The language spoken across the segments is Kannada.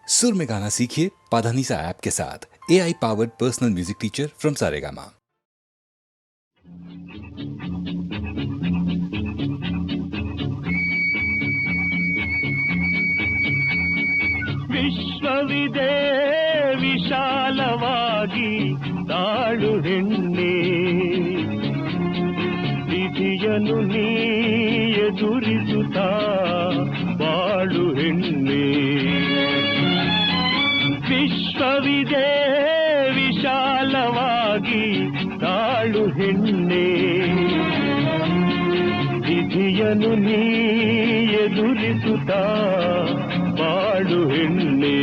सुर में गाना सीखिए पाधानीसा ऐप के साथ। AI powered personal music teacher from Saregama. ವಿಶ್ವವಿದೆ ವಿಶಾಲವಾಗಿ ತಾಳು ಹೆಣ್ಣೆ, ವಿಧಿಯನ್ನು ನೀ ಎದುರಿಸುತ್ತಾ ಬಾಳು ಹೆಣ್ಣೆ. ವಿಶ್ವವಿದೆ ವಿಶಾಲವಾಗಿ ತಾಳು ಹೆಣ್ಣೆ, ವಿಧಿಯನ್ನು ನೀ ಎದುರಿಸುತ್ತಾ ಬಾಳು ಹೆಣ್ಣೆ.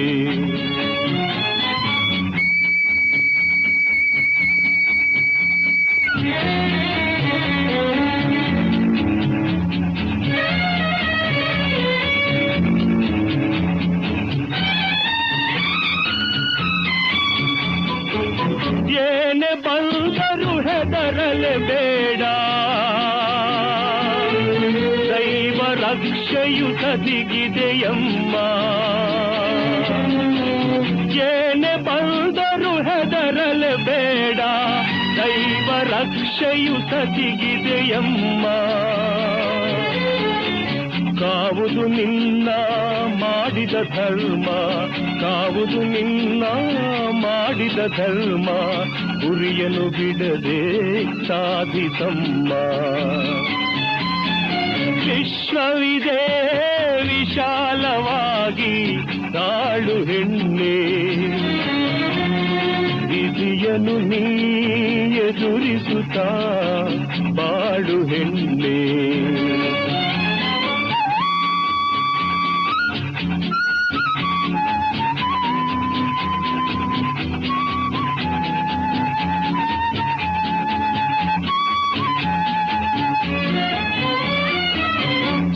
ಏನೇ ಬಂದರು ಹೆದರಲೇಬೇಡ, ದೈವ ರಕ್ಷೆಯು ಕದಿಗಿದೆಯಮ್ಮ. ಏನೇ ಬಂದರು ಹೆದರಲೇಬೇಡ, ದೈವ ರಕ್ಷೆಯು ಕದಿಗಿದೆಯಮ್ಮ. ಕಾವುದು ನಿನ್ನ ಮಾಡಿದ ಧರ್ಮ, ಕಾವುದು ನಿನ್ನ ಮಾಡಿದ ಧರ್ಮ, ಗುರಿಯನ್ನು ಬಿಡದೆ ಸಾಧಿಸಮ್ಮ. ವಿಶ್ವವಿದೆ ವಿಶಾಲವಾಗಿ ತಾಳು ಹೆಣ್ಣೆ, ವಿಧಿಯನ್ನು ನೀ ಎದುರಿಸುತ್ತಾ ಬಾಳು ಹೆಣ್ಣೆ.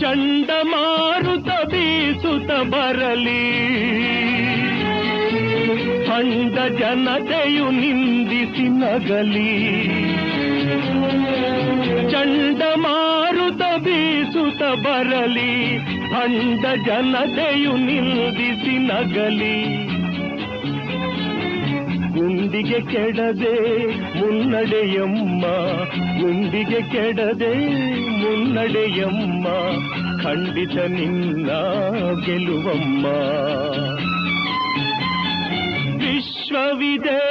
ಚಂಡಮಾರುತ ಬೀಸುತ್ತ ಬರಲಿ, ಅಂಡ ಜನತೆಯು ನಿಂದಿಸಿ ನಗಲಿ. ಚಂಡಮಾರುತ ಬೀಸುತ್ತ ಬರಲಿ, ಅಂಡ ಜನತೆಯು ನಿಂದಿಸಿ ನಗಲಿ. ಗುಂಡಿಗೆ ಕೆಡದೆ ಮುನ್ನಡೆಯಮ್ಮ, ಗುಂಡಿಗೆ ಕೆಡದೆ ಮುನ್ನಡೆಯಮ್ಮ, ಖಂಡಿತ ನಿನ್ನ ಗೆಲುವಮ್ಮ. ವಿಶ್ವವಿದೆ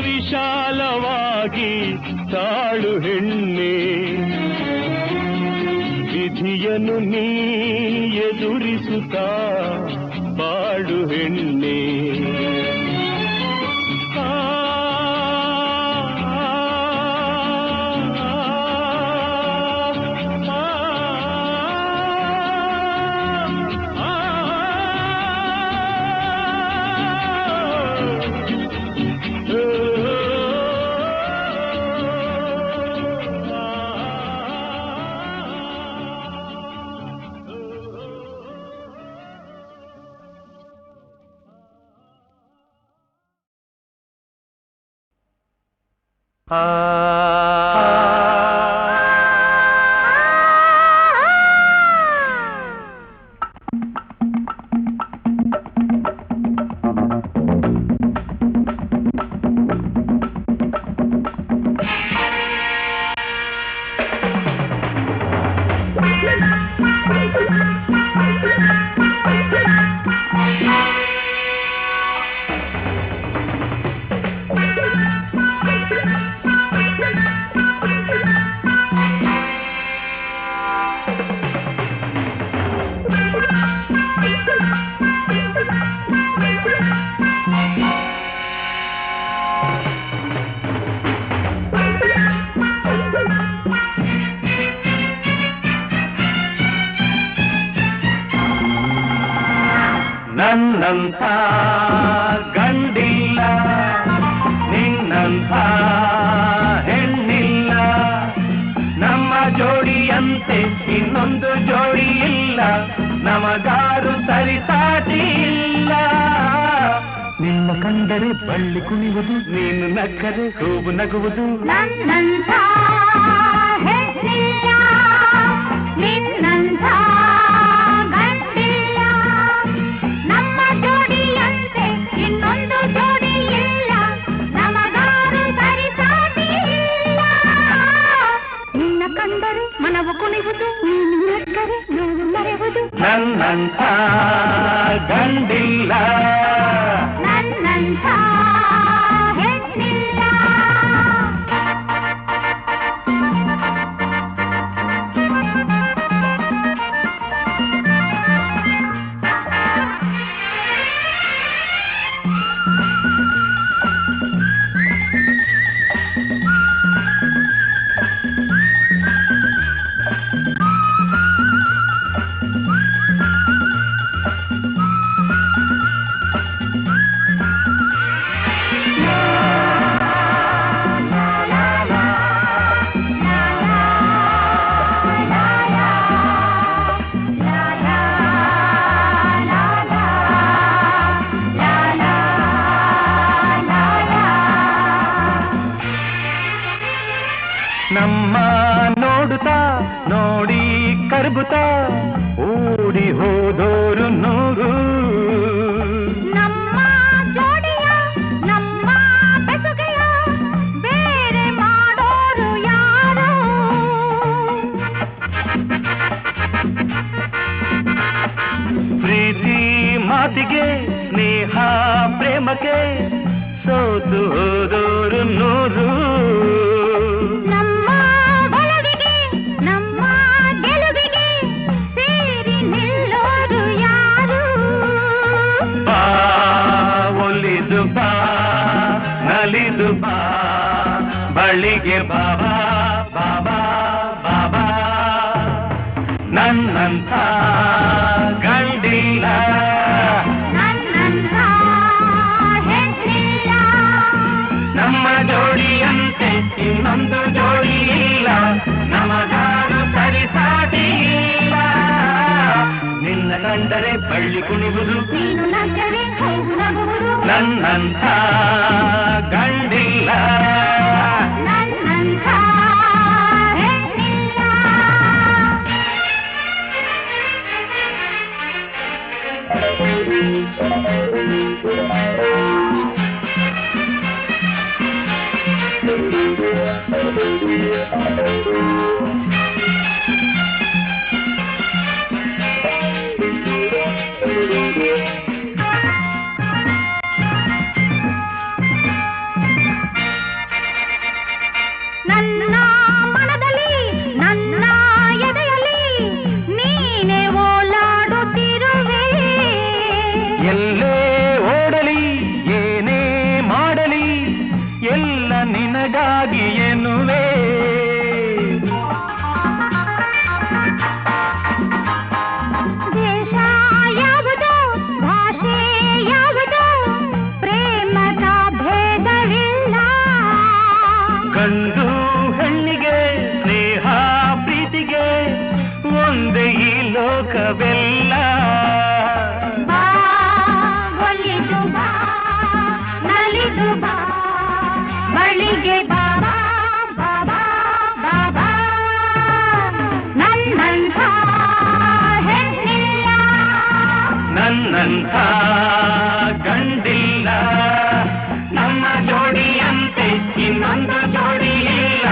ವಿಶಾಲವಾಗಿ ತಾಳು ಹೆಣ್ಣೆ, ವಿಧಿಯನ್ನು ನೀ ಎದುರಿಸುತ್ತಾ ಬಾಳು ಹೆಣ್ಣೆ. ನನ್ನಂಥ ಗಂಡಿಲ್ಲ, ನಿನ್ನಂಥ ಹೆಣ್ಣಿಲ್ಲ, ನಮ್ಮ ಜೋಡಿಯಂತೆ ಇನ್ನೊಂದು ಜೋಡಿ ಇಲ್ಲ, ನಮಗಾರು ಸರಿಸಾಟಿ ಇಲ್ಲ. ನಿನ್ನ ಕಂಡರೆ ಬಳ್ಳಿ ಕುಣಿಯುವುದು, ನೀನು ನಕ್ಕರೆ ಹೂವು ನಗುವುದು. ನನ್ನಂಥ ಹೆಣ್ಣಿಲ್ಲ, ನಿನ್ನಂಥ ಗಂಡಿಲ್ಲ, ನಮ್ಮ ಜೋಡಿಯ ಗಂಡಿಲ್ಲ ನನ್ನಂಥ ಹೆಣ್ಣಿಲ್ಲ. ನಮ್ಮ ನೋಡುತ್ತಾ ನೋಡಿ ಕರ್ಬುತ್ತಾ ಓಡಿ ಹೋದೋರು ನೂರು. ನಮ್ಮ ಜೋಡಿಯ ನಮ್ಮ ಬೆಸುಗೆಯ ಬೇರೆ ಮಾಡೋರು ಯಾರು? ಪ್ರೀತಿ ಮಾತಿಗೆ ಸ್ನೇಹ ಪ್ರೇಮಕ್ಕೆ ಸೋತು ಹೋದೋರು ನೂರು. ನಮ್ಮ ಒಲವಿಗೆ ನಮ್ಮ ಗೆಲುವಿಗೆ ಸೇರಿ ನಿಲ್ಲೋರು ಯಾರು? ಬಾ ಒಲಿದು ಬಾ ನಲಿದು ಬಾ ಬಳಿಗೆ ಬಾಬಾ ಬಾಬಾ ಬಾಬಾ. ನನ್ನಂಥ ಗಂಡಿಲ್ಲ ನನ್ನಂಥ ಹೆಣ್ಣಿಲ್ಲ. ನಮ್ಮ ಜೋಡಿಯಂತೆ ಇನ್ನೊಂದು ಜೋಡಿ ಇಲ್ಲ, ನಮಗಾರು ಸರಿಸಾಟಿ ಇಲ್ಲ. ನಿನ್ನ ಕಂಡರೆ ಬಳ್ಳಿ ಕುಣಿವುದು, ನೀನು ನಕ್ಕರೆ ಹೌದು ನಗುವುದು. ನನ್ನಂಥ ಗಂಡಿಲ್ಲ ನನ್ನಂಥ ಹೆಣ್ಣಿಲ್ಲ. ನನ್ನ ಮನದಲ್ಲಿ ನನ್ನ ಎದೆಯಲ್ಲಿ ನೀನೇ ಓಲಾಡುತ್ತಿರುವೆ. ಎಲ್ಲೇ ಓಡಲಿ ಏನೇ ಮಾಡಲಿ ಎಲ್ಲ ನಿನಗಾಗಿ ಎನ್ನುವೆ. ದೇಶ ಯಾವುದೋ ಭಾಷೆ ಯಾವುದೋ ಪ್ರೇಮದ ಭೇದವಿಲ್ಲ. ಗಂಡು ಹೆಣ್ಣಿಗೆ ಸ್ನೇಹ ಪ್ರೀತಿಗೆ ಒಂದೇ ಈ ಲೋಕವೆಲ್ಲ. ಬಾ ಒಲಿದು ಬಾ ನಲಿದು ಬಾ ಬಳಿಗೆ ಬಾಬಾ ಬಾಬಾ ಬಾಬಾ. ನನ್ನಂಥ ಹೆಣ್ಣಿಲ್ಲ. ನನ್ನಂಥ ಗಂಡಿಲ್ಲ, ನಮ್ಮ ಜೋಡಿಯಂತೆ ಇನ್ನೊಂದು ಜೋಡಿ ಇಲ್ಲ,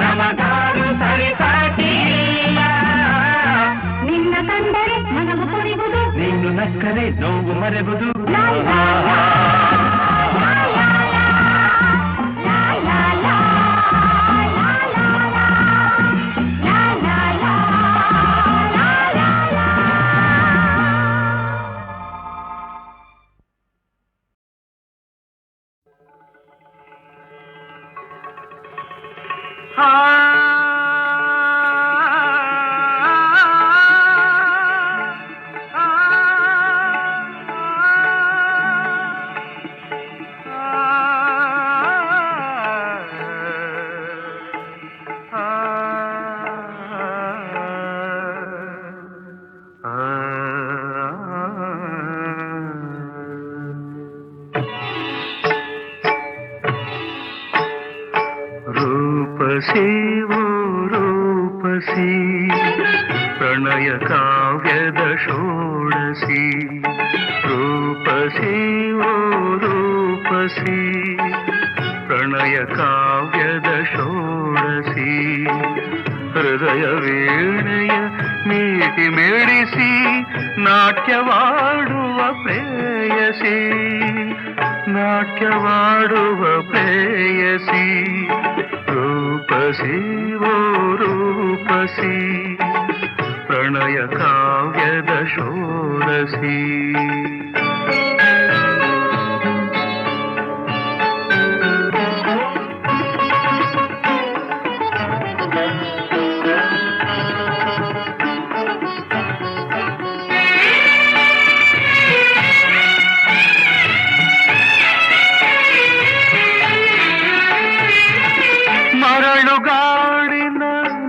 ನಮಗಾರು ಸರಿಸಾಟಿ ಇಲ್ಲ. ನಿನ್ನ ಕಂಡರೆ ಮನವು ಕುಣಿವುದು, ನೀನು ನಕ್ಕರೆ ನೋವು ಮರೆವುದು. ಲಾ ಲಾ ಲಾ. ಲಾ ಲಾ ಲಾ. ಲಾ ಲಾ ಲಾ. ಲಾ ಲಾ ಲಾ. ಲಾ ಲಾ ಲಾ. ಲಾ ಲಾ ಲಾ. ರೂಪಸಿ ಓ ರೂಪಸಿ ಪ್ರಣಯ ಕಾವ್ಯದ ಷೋಡಸಿ. ರೂಪಸಿ ಓ ರೂಪಸಿ ಪ್ರಣಯ ಕಾವ್ಯದ ಷೋಡಸಿ. ಹೃದಯ ವೀಣೆಯ ಮೀಟಿ ಮಿಡಿಸಿ ನಾಟ್ಯವಾಡುವ ಪ್ರೇಯಸಿ, ನಾಟ್ಯವಾಡುವ ಪ್ರೇಯಸಿ, ರೂಪಸಿ ಓ ರೂಪಸಿ, ಪ್ರಣಯ ಕಾವ್ಯದ ಷೋಡಸಿ. ಮರಳುಗಾಡಿನ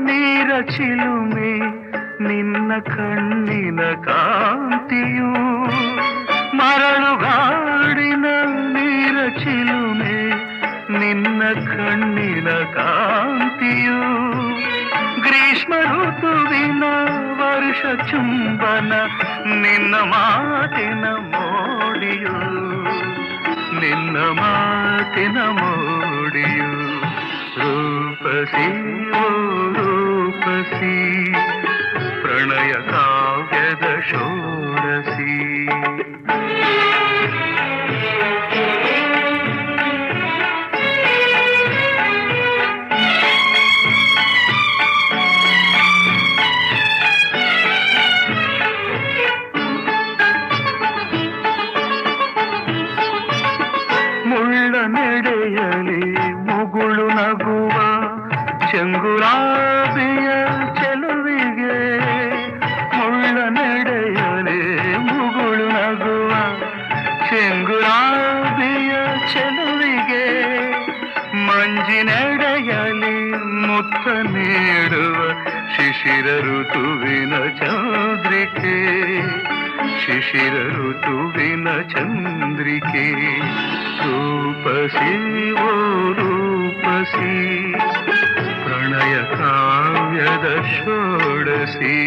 ನೀರ ಚಿಲುಮೆ ನಿನ್ನ ಕಣ್ಣಿನ ಕಾಂತಿಯು, ಮರಳುಗಾಡಿನ ನೀರ ಚಿಲುಮೆ ನಿನ್ನ ಕಣ್ಣಿನ ಕಾಂತಿಯು, ಗ್ರೀಷ್ಮ ಋತುವಿನ ವರ್ಷ ಚುಂಬನ ನಿನ್ನ ಮಾತಿನ ಮೋಡಿಯು, ನಿನ್ನ ಮಾತಿನ ಮೋಡಿಯು, ರೂಪಸಿ ಓ ರೂಪಸಿ, ಪ್ರಣಯ ಕಾವ್ಯದ ಷೋಡಸಿ. ಮುಳ್ಳ ನೆಡೆಯಲಿ ಮುಗುಳು ನಗುವ ಚೆಂಗುಲಾಬಿಯ ಚೆಲುವಿಗೆ, ಮುಳ್ಳ ನೆಡೆಯಲಿ ಮುಗುಳು ನಗುವ ಚೆಂಗುಲಾಬಿಯ ಚೆಲುವಿಗೆ, ಮಂಜಿನೆಡೆಯಲಿ ಮುತ್ತ ನೀಡುವ ಶಿಶಿರ ಋತುವಿನ ಚಂದ್ರಿಕೆ, ಶಿಶಿರ ಋತುವಿನ ಚಂದ್ರಿಕೆ, ರೂಪಸಿ ಓ ರೂಪಸಿ, ಪ್ರಣಯ ಕಾವ್ಯದ ಷೋಡಸಿ.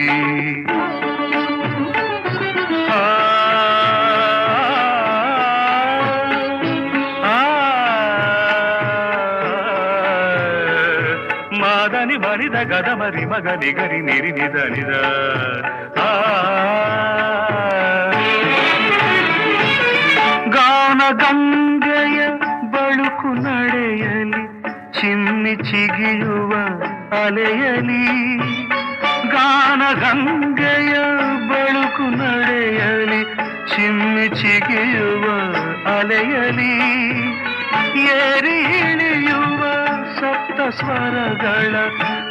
ಮಾದನಿ ಮರಿದ ಗದ ಮರಿ ಮಗನಿ ಗರಿ ನಿರಿ ನಿದ ನಿದ, ಗಾನ ಗಂಗೆಯ ಬಳುಕು ನಡೆಯಲಿ ಚಿಮ್ಮಿ ಚಿಗಿಯುವ ಅಲೆಯಲಿ, ಗಾನ ಗಂಗೆಯ ಬಳುಕು ನಡೆಯಲಿ ಚಿಮ್ಮಿ ಚಿಗಿಯುವ ಅಲೆಯಲಿ, ಏರಿ ಇಳಿಯುವ ಸಪ್ತ ಸ್ವರಗಳ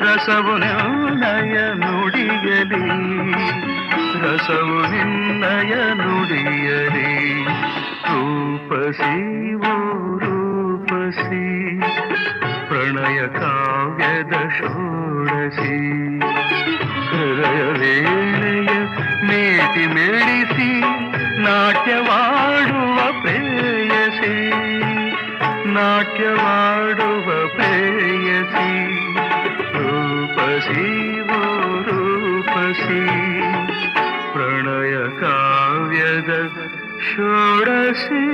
ರಸವು ನಿನ್ನಯ ನುಡಿಯಲಿ, ರಸವು ನಿನ್ನಯ ನುಡಿಯಲಿ, ರೂಪಸಿ ಓ ರೂಪಸಿ, ಪ್ರಣಯ ಕಾವ್ಯದ ಷೋಡಸಿ, ಹೃದಯ ವೇಳೆಯ ಮೇಟಿ ಮಿಡಿಸಿ ನಾಟ್ಯವಾಡುವ ಪ್ರೇಯಸಿ, ನಾಟ್ಯವಾಡುವ ಪ್ರೇಯಸಿ, ರೂಪಸಿ ಓ ರೂಪಸಿ, ಪ್ರಣಯ ಕಾವ್ಯದ ಷೋಡಸಿ.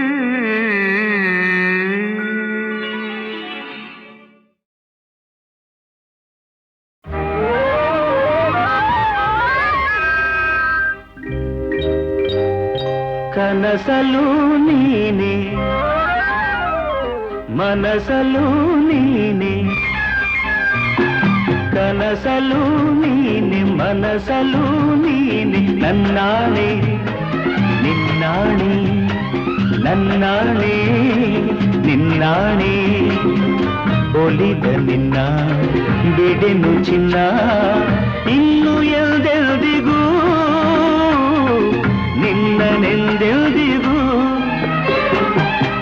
ಕನಸಲು ನೀನೆ ಮನಸಲು ನೀನೆ, ಕನಸಲು ನೀನೆ ಮನಸಲು ನೀನೆ, ನನ್ನಾಣೆ ನಿನ್ನಾಣೆ, ನನ್ನಾಣೆ ನಿನ್ನಾಣೆ, ಒಲಿದ ನಿನ್ನ ಬಿಡೆನು ಚಿನ್ನ, ಇನ್ನು ಎಲ್ದೆಲ್ದಿಗೂ ನಿನ್ನನೆಂದೆಲ್ದಿಗೂ,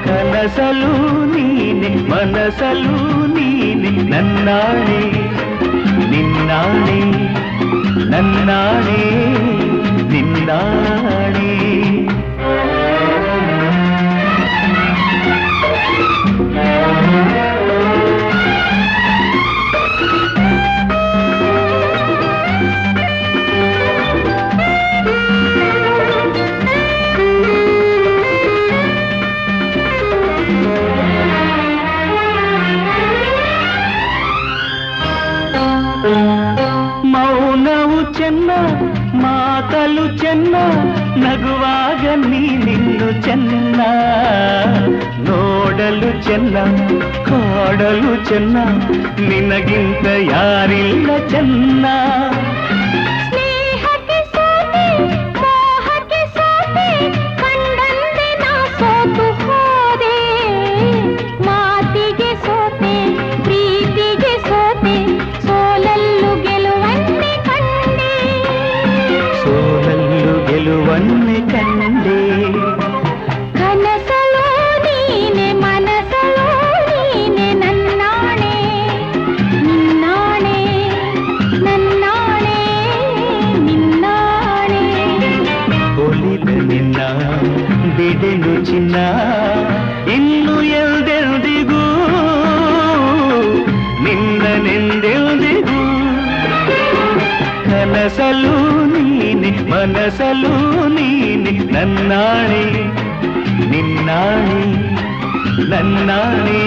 ಕನಸಲು ನೀನೆ ಮನಸಲು ನೀನೆ, ನನ್ನಾಣೆ ನಿನ್ನಾಣೆ, ನನ್ನಾಣೆ ನಿನ್ನಾಣೆ. ಮೌನವು ಚೆನ್ನ ನೀನು ಚೆನ್ನ, ನೋಡಲು ಚೆನ್ನ, ಕಾಡಲು ಚೆನ್ನ, ನಿನಗಿಂತ ಯಾರಿಲ್ಲ ಚೆನ್ನ. ಸ್ನೇಹಕ್ಕೆ ಸೋತೆ, ಮೋಹಕ್ಕೆ ಸೋತೆ, ಕಂಡಂತೆ ನಾ ಸೋತು ಹೋದೆ. ಮಾತಿಗೆ ಸೋತೆ, ಪ್ರೀತಿಗೆ ಸೋತೆ, ಸೋಲಲ್ಲು ಗೆಲುವನ್ನೇ ಕಂಡೆ. ಸೋಲಲ್ಲು ಗೆಲುವನ್ನೇ ಕಂಡೆ. ಕನಸಲೋ ನೀನೆ, ಮನಸಲೋ ನೀನೆ, ನನ್ನಾಣೆ ನಿನ್ನಾಣೆ, ನನ್ನಾಣೆ ನಿನ್ನಾಣೆ. ಒಲಿದ ನಿನ್ನ ಬಿಡೆನು ಚಿನ್ನ, ಇನ್ನು ಎಲ್ದೆಲ್ದಿಗೂ ನಿನ್ನನೆಂದೆಲ್ದಿಗೂ. ಕನಸಲು ನೀನೆ, ಮನಸಲು ನೀನೆ, ನನ್ನಾಣೆ ನಿನ್ನಾಣೆ, ನನ್ನಾಣೆ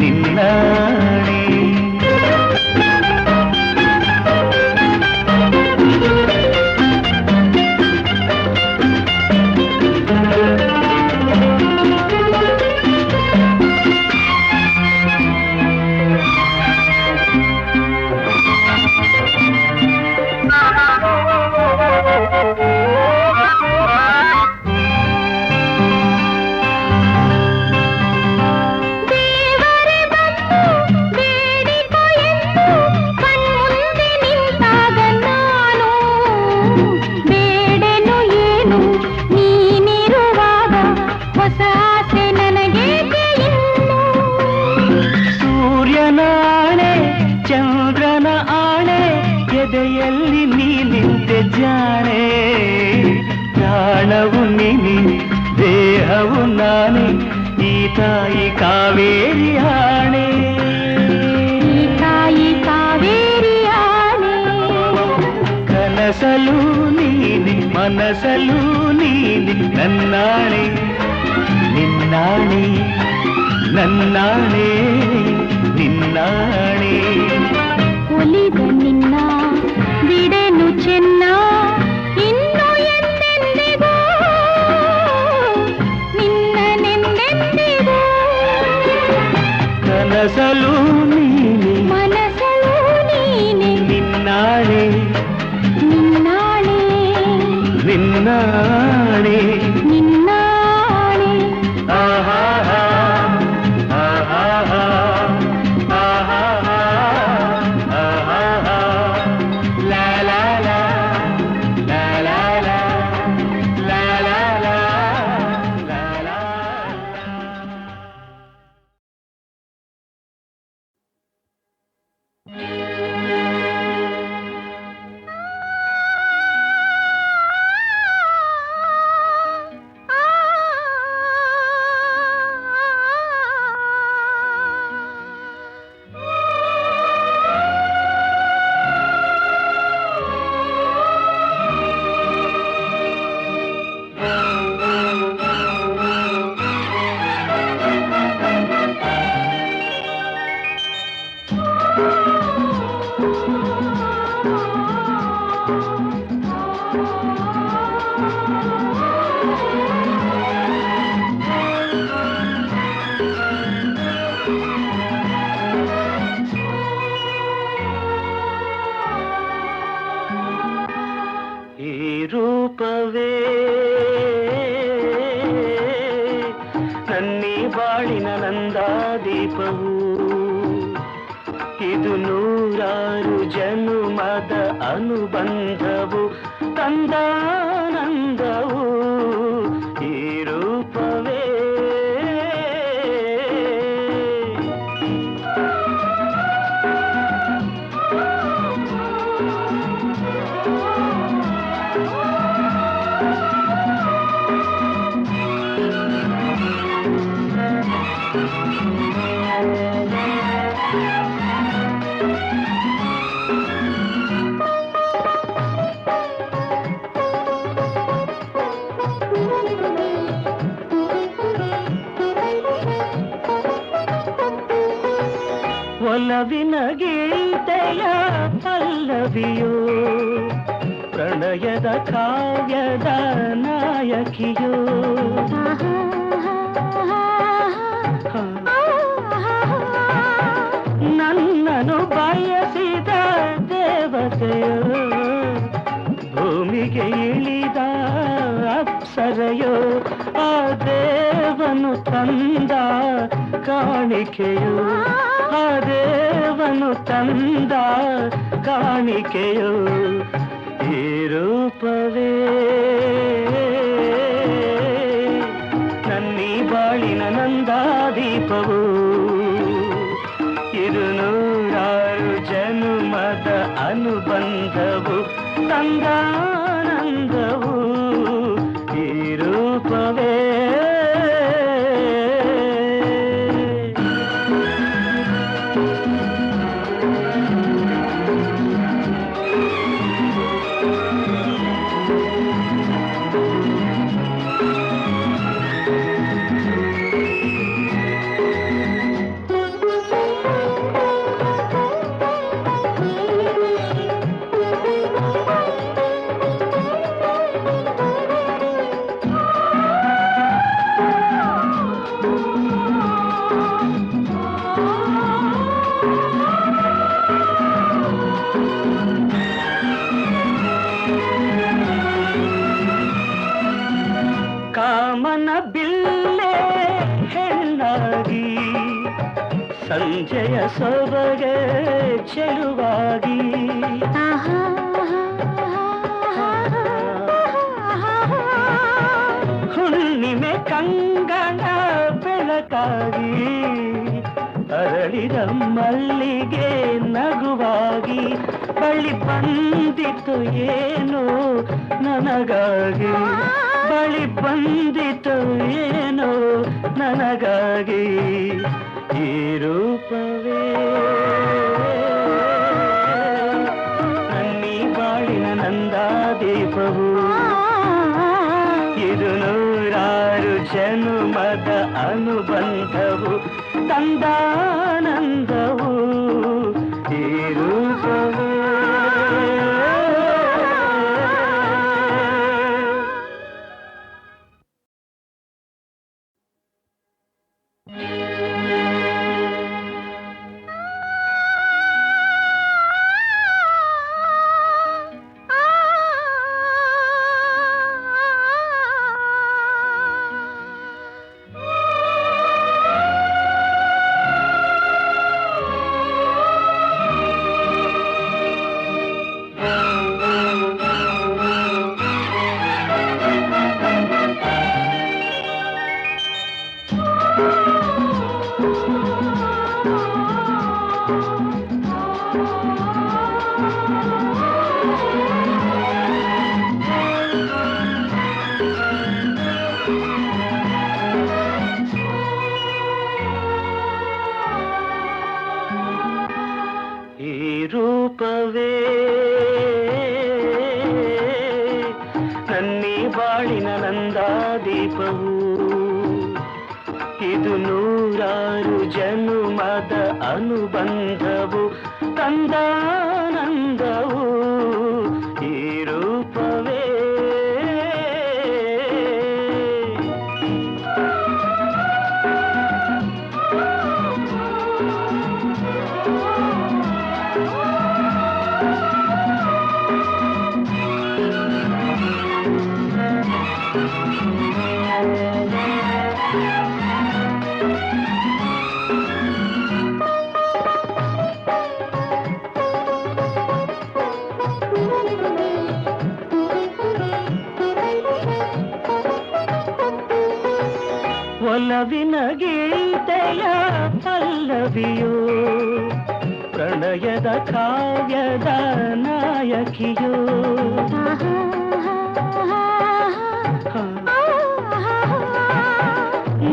ನಿನ್ನಾಣೆ. ದೇವರೇ ಬಂದು ಬೇಡಿಕೊ ಎಂದು ಕಣ್ಮುಂದೆ ನಿಂತಾಗ ನಾನು ಬೇಡೆನು ಏನು, ನೀನಿರುವಾಗ ಹೊಸ ಆಸೆ ನನಗೇಕೆ ಇನ್ನು. ಸೂರ್ಯನ ಆಣೆ, ಚಂದ್ರನ ಆಣೆ, ಎದೆಯಲ್ಲಿ ನೀನಿದ್ದೆ ಜಾಣೆ. ಪ್ರಾಣವು ನೀನೆ, ದೇಹವು ನಾನೇ, ಈ ತಾಯಿ ಕಾವೇರಿ ಆಣೆ. ಈ ತಾಯಿ ಕಾವೇರಿ ಆಣೆ. ಕನಸಲು ನೀನೆ, ಮನಸಲು ನೀನೆ, ನನ್ನಾಣೆ ನಿನ್ನಾಣೆ, ನನ್ನಾಣೆ ನಿನ್ನಾಣೆ. ಒಲಿದ ನಿನ್ನ ಬಿಡೆನು ಚೆನ್ನ, ಇನ್ನು ಎಂದೆಂದಿಗೂ ನಿನ್ನನೆಂದೆಂದಿಗೂ. ಕನಸಲು ನೀನೆ, ಮನಸಲು ನೀನೆ, ನಿನ್ನಾಣೆ ನಿನ್ನಾಣೆ ನಿನ್ನಾಣೆ. ನಿನ್ನಾಣೆ. ಆಹಾ ಆಹಾ ಆಹಾ ಆಹಾ ಲಾ ಲಾ ಲಾ ಲಾ ಲಾ ಲಾ ಲಾ ಲಾ ಲಾ ಲಾ ಲಾ. ಈ ರೂಪವೇ ನನ್ನೀ ಬಾಳಿನ ನಂದಾದೀಪವು, ಇದು ನೂರಾರು ಜನುಮದ ಅನುಬಂಧವು, ತಂದಾನಂದವು. ಈ ರೂಪವೇ ಒಲವಿನ ಗೀತೆಯ ಪಲ್ಲವಿಯೋ, ಪ್ರಣಯದ ಕಾವ್ಯದ ನಾಯಕಿಯೋ ನನ್ನನು ಬಯಸಿದ ದೇವತೆಯೋ ಭೂಮಿಗೆ ಇಳಿದ ಅಪ್ಸರೆಯೋ ಆ ದೇವನು ತಂದ ಕಾಣಿಕೆಯೋ ಆ ದೇವನು ತಂದ ಕಾಣಿಕೆಯೋ ಈ ರೂಪವೇ ನನ್ನೀ ಬಾಳಿನ ನಂದಾದೀಪವು ಇದು ನೂರಾರು ಜನುಮದ ಅನುಬಂಧವು ತಂದಾನಂದವು ಈ ರೂಪವೇ ಕಾಮನ ಬಿಲ್ಲೆ ಹೆಣ್ಣಾಗಿ ಸಂಜೆಯ ಸೊಬಗೆ ಚೆಲುವಾಗಿ ಹುಣ್ಣಿಮೆ ಕಂಗಣ ಬೆಳಕಾಗಿ ಅರಳಿದ ಮಲ್ಲಿಗೆ ನಗುವಾಗಿ ಬಳಿ ಬಂದಿತು ಏನೋ ನನಗಾಗಿ ಬಳಿ ಬಂದಿತು ಏನೋ ನನಗಾಗಿ ಈ ರೂಪವೇ ನನ್ನೀ ಬಾಳಿನ ನಂದಾದೀಪವು ಇದು ನೂರಾರು ಜನುಮದ ಅನುಬಂಧವು ತಂದಾನಂದವು ಈ ರೂಪವೇ ರೂಪವೇ ನನ್ನೀ ಬಾಳಿನ ನಂದಾದೀಪವು ಇದು ನೂರಾರು ಜನುಮದ ಅನುಬಂಧವು ತಂದಾನಂದವು ಈ ರೂಪವೇ ಒಲವಿನ ಗೀತೆಯ ಪಲ್ಲವಿಯೋ ಪ್ರಣಯದ ಕಾವ್ಯದ ನಾಯಕಿಯೋ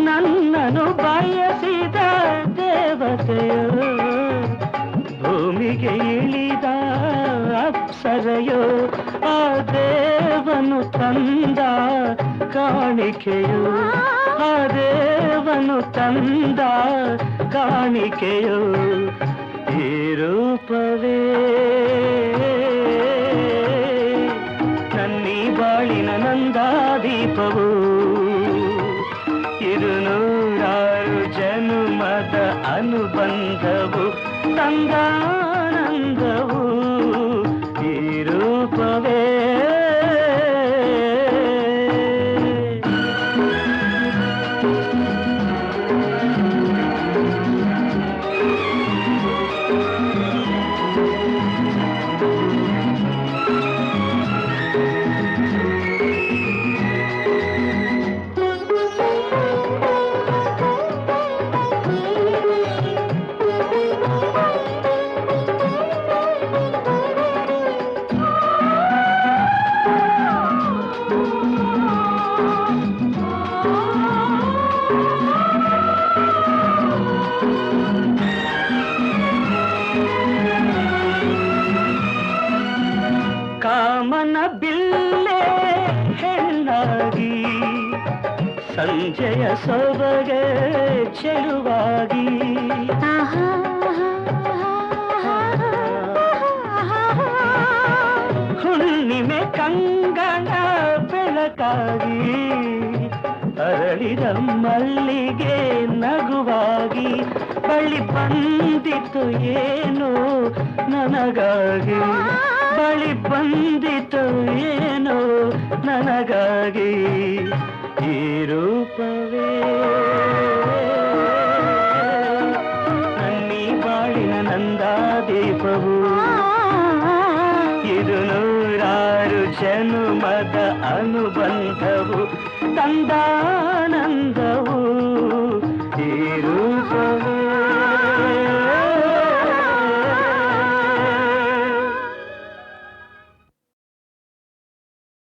ನನ್ನನು ಬಯಸಿದ ದೇವತೆಯೋ ಭೂಮಿಗೆ ಇಳಿದ ಅಪ್ಸರೆಯೋ ಆ ದೇವನು ತಂದ ಕಾಣಿಕೆಯೋ ಆ ದೇವನು ತಂದ ಕಾಣಿಕೆಯೋ ಈ ರೂಪವೇ ಇದು ನೂರಾರು ಜನುಮದ ಅನುಬಂಧವು ತಂದಾನಂದವು ಈ ರೂಪವೇ ಕಾಮನ ಬಿಲ್ಲೆ ಹೆಣ್ಣಾಗಿ ಸಂಜೆಯ ಸೊಬಗೆ ಚೆಲುವಾಗಿ ಹುಣ್ಣಿಮೆ ಕಂಗಣ ಬೆಳಕಾಗಿ ಅರಳಿದ ಮಲ್ಲಿಗೆ ನಗುವಾಗಿ ಬಳಿ ಬಂದಿತು ಏನು ನನಗಾಗಿ ಬಳಿ ಬಂದಿತು ಏನೋ ನನಗಾಗಿ ಈ ರೂಪವೇ ನನ್ನೀ ಬಾಳಿನ ನಂದಾದೀಪವು ಇದು ನೂರಾರು ಜನುಮದ ಅನುಬಂಧವು ತಂದ